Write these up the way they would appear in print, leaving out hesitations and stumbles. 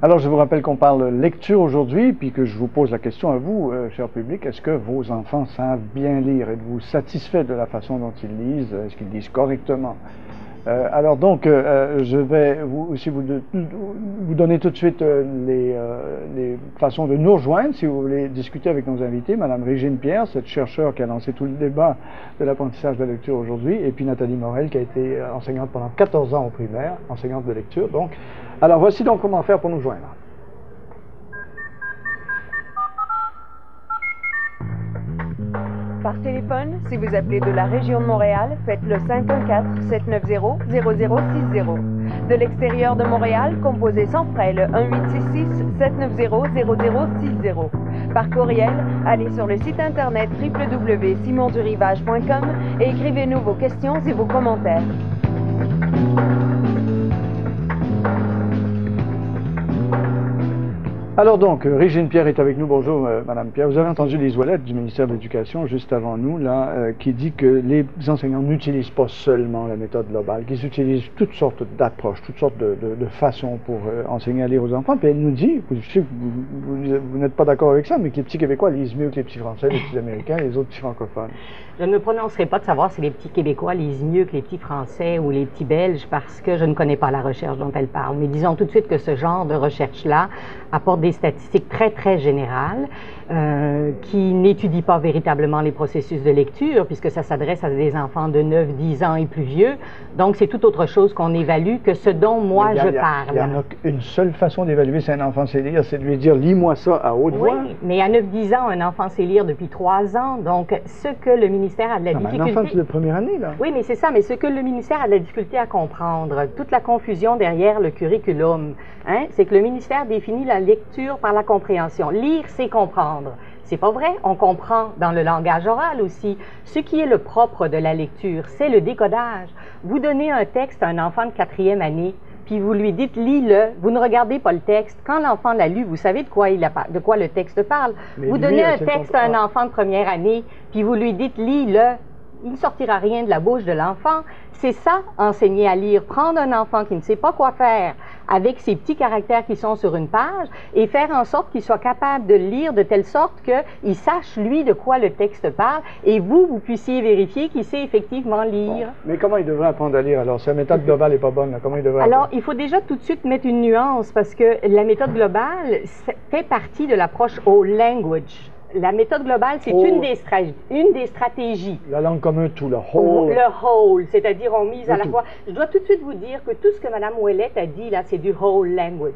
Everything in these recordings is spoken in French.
Alors, je vous rappelle qu'on parle lecture aujourd'hui, puis que je vous pose la question à vous, cher public, est-ce que vos enfants savent bien lire? Êtes-vous satisfait de la façon dont ils lisent? Est-ce qu'ils lisent correctement? Alors donc, je vais aussi vous donner tout de suite les façons de nous rejoindre si vous voulez discuter avec nos invités. Madame Régine Pierre, cette chercheure qui a lancé tout le débat de l'apprentissage de la lecture aujourd'hui, et puis Nathalie Morel qui a été enseignante pendant 14 ans au primaire, enseignante de lecture. Donc, alors voici donc comment faire pour nous joindre. Par téléphone, si vous appelez de la région de Montréal, faites le 514-790-0060. De l'extérieur de Montréal, composez sans frais le 1866-790-0060. Par courriel, allez sur le site internet www.simondurivage.com et écrivez-nous vos questions et vos commentaires. Alors donc, Régine Pierre est avec nous. Bonjour, Madame Pierre. Vous avez entendu Lise Ouellette du ministère de l'Éducation juste avant nous, là, qui dit que les enseignants n'utilisent pas seulement la méthode globale, qu'ils utilisent toutes sortes d'approches, toutes sortes de façons pour enseigner à lire aux enfants. Puis elle nous dit, je sais que vous n'êtes pas d'accord avec ça, mais que les petits Québécois lisent mieux que les petits Français, les petits Américains et les autres petits francophones. Je ne me prononcerai pas de savoir si les petits Québécois lisent mieux que les petits Français ou les petits Belges parce que je ne connais pas la recherche dont elle parle. Mais disons tout de suite que ce genre de recherche-là apporte des statistiques très, très générales qui n'étudient pas véritablement les processus de lecture puisque ça s'adresse à des enfants de 9, 10 ans et plus vieux. Donc, c'est tout autre chose qu'on évalue que ce dont moi je parle. Il y en a une seule façon d'évaluer si un enfant sait lire, c'est de lui dire « lis-moi ça à haute voix ». Oui, mais à 9-10 ans, un enfant sait lire depuis 3 ans. Donc, ce que le ministère a de la difficulté... Un enfant de première année, là. Oui, mais c'est ça. Mais ce que le ministère a de la difficulté à comprendre, toute la confusion derrière le curriculum, hein, c'est que le ministère définit la lecture par la compréhension. Lire, c'est comprendre. C'est pas vrai, on comprend dans le langage oral aussi. Ce qui est le propre de la lecture, c'est le décodage. Vous donnez un texte à un enfant de 4e année, puis vous lui dites « lis-le », vous ne regardez pas le texte. Quand l'enfant l'a lu, vous savez de quoi le texte parle. Mais vous donnez un texte à un enfant de 1re année, puis vous lui dites « lis-le », il ne sortira rien de la bouche de l'enfant. C'est ça, enseigner à lire. Prendre un enfant qui ne sait pas quoi faire avec ces petits caractères qui sont sur une page et faire en sorte qu'il soit capable de lire de telle sorte qu'il sache, lui, de quoi le texte parle et vous puissiez vérifier qu'il sait effectivement lire. Bon. Mais comment il devrait apprendre à lire alors? Si la méthode globale n'est pas bonne, là, comment il devrait apprendre? Alors, il faut déjà tout de suite mettre une nuance parce que la méthode globale fait partie de l'approche whole language. La méthode globale, c'est une des stratégies. La langue comme un tout, le whole. Le whole, c'est-à-dire on mise à la fois. Je dois tout de suite vous dire que tout ce que Mme Ouellette a dit, là, c'est du whole language.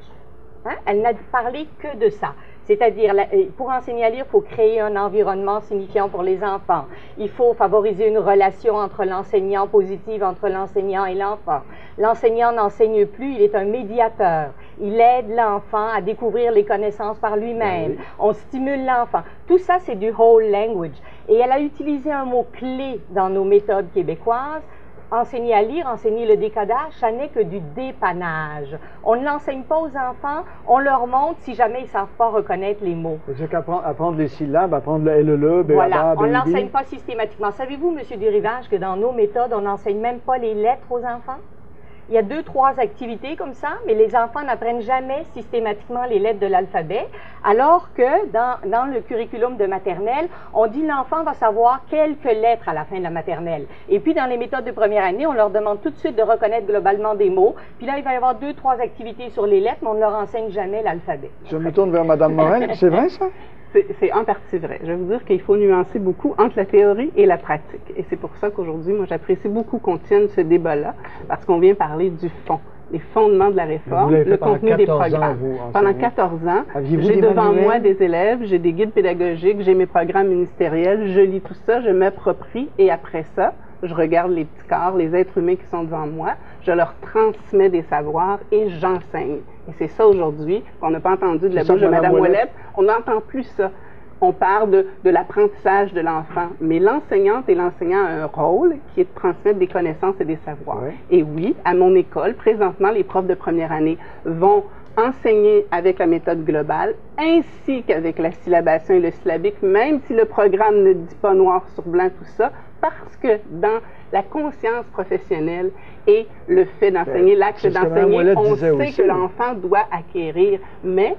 Hein? Elle n'a parlé que de ça. C'est-à-dire, pour enseigner à lire, il faut créer un environnement signifiant pour les enfants. Il faut favoriser une relation entre l'enseignant, positive entre l'enseignant et l'enfant. L'enseignant n'enseigne plus, il est un médiateur. Il aide l'enfant à découvrir les connaissances par lui-même. Oui. On stimule l'enfant. Tout ça, c'est du whole language. Et elle a utilisé un mot clé dans nos méthodes québécoises. Enseigner à lire, enseigner le décodage, ça n'est que du dépannage. On ne l'enseigne pas aux enfants, on leur montre si jamais ils ne savent pas reconnaître les mots. C'est qu'apprendre les syllabes, apprendre le LE, voilà, on ne l'enseigne pas systématiquement. Savez-vous, M. Durivage, que dans nos méthodes, on n'enseigne même pas les lettres aux enfants? Il y a 2-3 activités comme ça, mais les enfants n'apprennent jamais systématiquement les lettres de l'alphabet, alors que dans le curriculum de maternelle, on dit l'enfant va savoir quelques lettres à la fin de la maternelle. Et puis dans les méthodes de première année, on leur demande tout de suite de reconnaître globalement des mots. Puis là, il va y avoir 2-3 activités sur les lettres, mais on ne leur enseigne jamais l'alphabet. Je me tourne vers Mme Morel. C'est vrai, ça? C'est en partie vrai. Je vais vous dire qu'il faut nuancer beaucoup entre la théorie et la pratique. Et c'est pour ça qu'aujourd'hui, moi, j'apprécie beaucoup qu'on tienne ce débat-là, parce qu'on vient parler du fond, les fondements de la réforme, le contenu des programmes. Pendant 14 ans, j'ai devant moi des élèves, j'ai des guides pédagogiques, j'ai mes programmes ministériels, je lis tout ça, je m'approprie, et après ça, je regarde les petits corps, les êtres humains qui sont devant moi, je leur transmets des savoirs et j'enseigne. Et c'est ça aujourd'hui qu'on n'a pas entendu de la bouche de Mme Ouellette. On n'entend plus ça. On parle de l'apprentissage de l'enfant, mais l'enseignante et l'enseignant ont un rôle qui est de transmettre des connaissances et des savoirs. Oui. Et oui, à mon école, présentement, les profs de première année vont enseigner avec la méthode globale, ainsi qu'avec la syllabation et le syllabique, même si le programme ne dit pas noir sur blanc tout ça, parce que dans la conscience professionnelle et le fait d'enseigner, l'acte d'enseigner, on sait que l'enfant doit acquérir, mais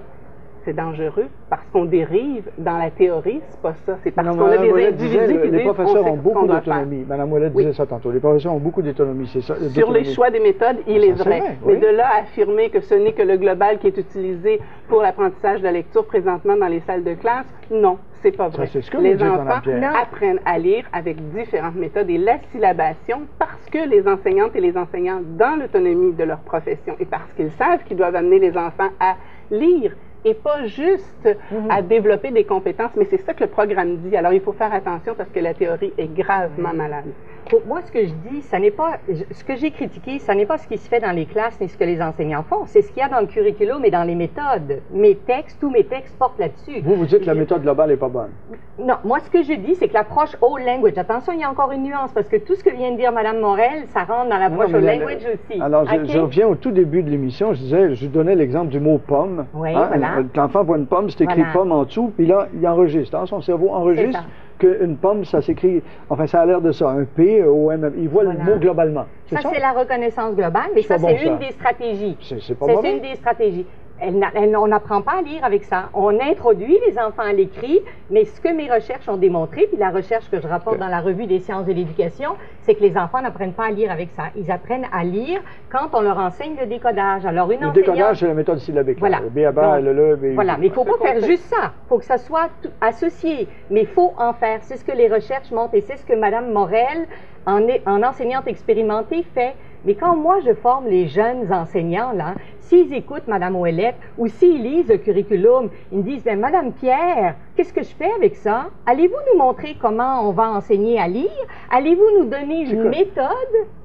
c'est dangereux parce qu'on dérive dans la théorie, c'est pas ça, c'est parce qu'on a des individus qui les professeurs ont beaucoup d'autonomie. Faire. Mme Ouellette disait ça tantôt, les professeurs ont beaucoup d'autonomie, c'est ça. Sur les choix des méthodes, il est vrai. Mais de là à affirmer que ce n'est que le global qui est utilisé pour l'apprentissage de la lecture présentement dans les salles de classe, non, c'est pas vrai. Ça, ce que les enfants apprennent à lire avec différentes méthodes et la syllabation parce que les enseignantes et les enseignants, dans l'autonomie de leur profession et parce qu'ils savent qu'ils doivent amener les enfants à lire, et pas juste à développer des compétences, mais c'est ça que le programme dit. Alors, il faut faire attention parce que la théorie est gravement malade. Pour moi, ce que je dis, ça n'est pas, ce que j'ai critiqué, ça n'est pas ce qui se fait dans les classes ni ce que les enseignants font, c'est ce qu'il y a dans le curriculum et dans les méthodes. Mes textes, tous mes textes portent là-dessus. Vous dites que la méthode globale n'est pas bonne. Non, moi, ce que je dis, c'est que l'approche whole language, attention, il y a encore une nuance, parce que tout ce que vient de dire Mme Morel, ça rentre dans l'approche whole language aussi. Alors, je reviens au tout début de l'émission, je donnais l'exemple du mot pomme. Oui, voilà. L'enfant voit une pomme, c'est écrit pomme en dessous, puis là, il enregistre. Hein, son cerveau enregistre qu'une pomme, ça s'écrit, enfin, ça a l'air de ça, un P, O-M, il voit le mot globalement. Ça, c'est la reconnaissance globale, mais ça, c'est une des stratégies. C'est pas mauvais. C'est une des stratégies. On n'apprend pas à lire avec ça. On introduit les enfants à l'écrit, mais ce que mes recherches ont démontré, puis la recherche que je rapporte dans la revue des sciences de l'éducation, c'est que les enfants n'apprennent pas à lire avec ça. Ils apprennent à lire quand on leur enseigne le décodage. Alors, le décodage, c'est la méthode syllabique. Voilà. Le B-A-B-A, le B. Voilà, mais il ne faut pas faire juste ça. Il faut que ça soit associé. Mais il faut en faire. C'est ce que les recherches montrent et c'est ce que Mme Morel, en enseignante expérimentée, fait. Mais quand moi, je forme les jeunes enseignants, là, s'ils écoutent Mme Ouellette ou s'ils lisent le curriculum, ils me disent, bien, Mme Pierre, qu'est-ce que je fais avec ça? Allez-vous nous montrer comment on va enseigner à lire? Allez-vous nous donner une méthode?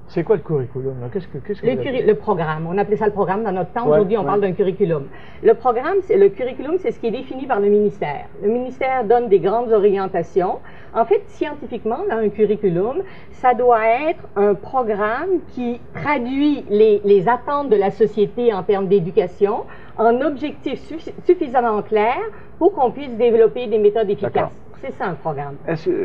C'est quoi le curriculum? Le programme. On appelait ça le programme dans notre temps. Aujourd'hui, on parle d'un curriculum. Le curriculum, c'est ce qui est défini par le ministère. Le ministère donne des grandes orientations. En fait, scientifiquement, dans un curriculum, ça doit être un programme qui traduit les attentes de la société en termes d'éducation en objectifs suffisamment clairs pour qu'on puisse développer des méthodes efficaces. C'est ça un programme.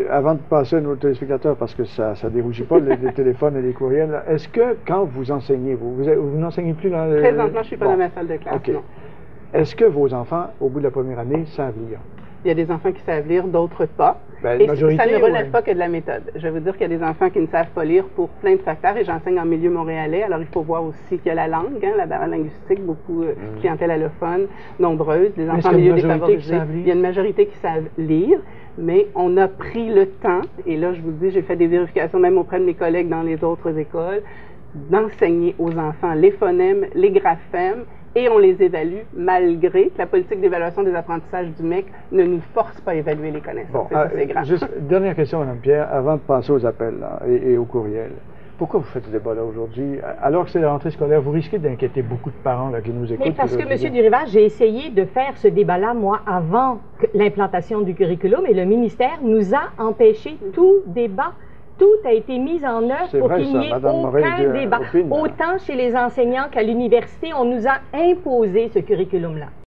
Avant de passer à nos téléspectateurs, parce que ça ne dérougit pas les téléphones et les courriels, est-ce que quand vous enseignez, vous n'enseignez plus dans le... Présentement, je ne suis pas dans ma salle de classe, non. Est-ce que vos enfants, au bout de la première année, savent lire? Il y a des enfants qui savent lire, d'autres pas. Et ça ne relève pas que de la méthode. Je veux dire qu'il y a des enfants qui ne savent pas lire pour plein de facteurs, et j'enseigne en milieu montréalais, alors il faut voir aussi qu'il y a la langue, la barrière linguistique, beaucoup clientèle allophone, nombreuse, des enfants en milieu défavorisé. Il y a une majorité qui savent lire, mais on a pris le temps, et là je vous dis, j'ai fait des vérifications même auprès de mes collègues dans les autres écoles, d'enseigner aux enfants les phonèmes, les graphèmes, et on les évalue malgré que la politique d'évaluation des apprentissages du MEC ne nous force pas à évaluer les connaissances. Bon, c'est grave. Juste, dernière question, Mme Pierre, avant de passer aux appels là, et aux courriels. Pourquoi vous faites ce débat-là aujourd'hui? Alors que c'est la rentrée scolaire, vous risquez d'inquiéter beaucoup de parents là, qui nous écoutent. Mais parce que, M. Durival, j'ai essayé de faire ce débat-là, moi, avant l'implantation du curriculum, et le ministère nous a empêché tout débat. Tout a été mis en œuvre pour qu'il n'y ait aucun débat. Autant chez les enseignants qu'à l'université, on nous a imposé ce curriculum-là.